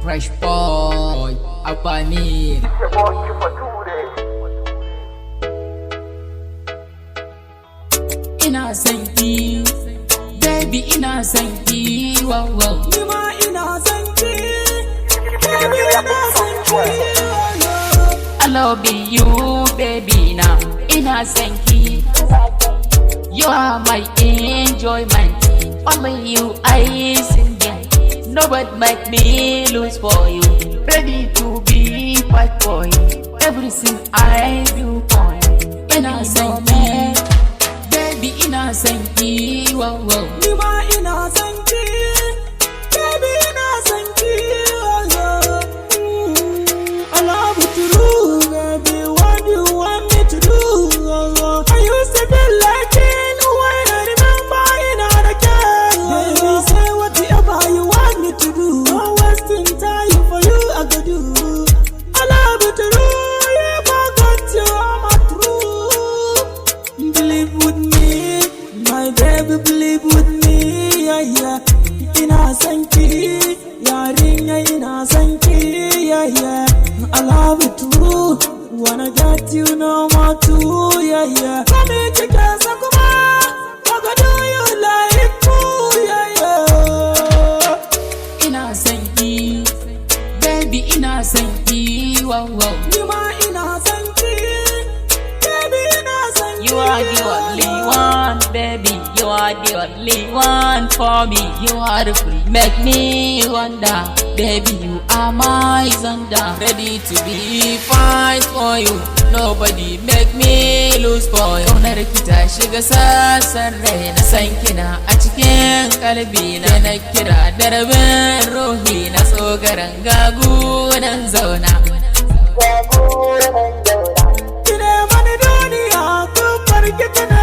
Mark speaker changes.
Speaker 1: Fresh boy, Abba Ameer.
Speaker 2: Aboki bature.
Speaker 1: Ina son ki, baby ina son ki, wow wow.
Speaker 3: Ni ma ina son ki, baby ina son ki.
Speaker 1: I love you, baby now. Ina son ki. You are my enjoyment. Only you I sing. Nobody make me lose for you. Ready to be fight for you. Everything I do for you. Ina son ki, baby ina son ki, wow wow.
Speaker 3: Ni ma ina son ki, baby ina son ki. I love you true, baby. What do you want me to do? I used to be like it when I remember in other care. Baby, say whatever you want me to do. No wasting time for you, I go do. I love you true, you forgot you are my true. Believe with me, my baby, believe with me, yeah, yeah. Ina son ki, yarinya ina son ki, yeah, yeah. I love you too, wanna get you no more too, yeah, yeah. Come in together, come on, what do you like too, yeah, yeah.
Speaker 1: Ina son ki, baby ina son ki, wow wow.
Speaker 3: Ni ma ina son ki, baby ina son ki.
Speaker 1: You are the only one, baby. You are the only one for me. You are the free, make me wonder, baby. You are my thunder, ready to be fight for you. Nobody make me lose for you. Kaunar ki ta shiga sassan rai na san kina a cikin kalbi na kira da rabin ruhi na tsogaran gagu nan zauna.
Speaker 3: Kine mani duniya kun farki tana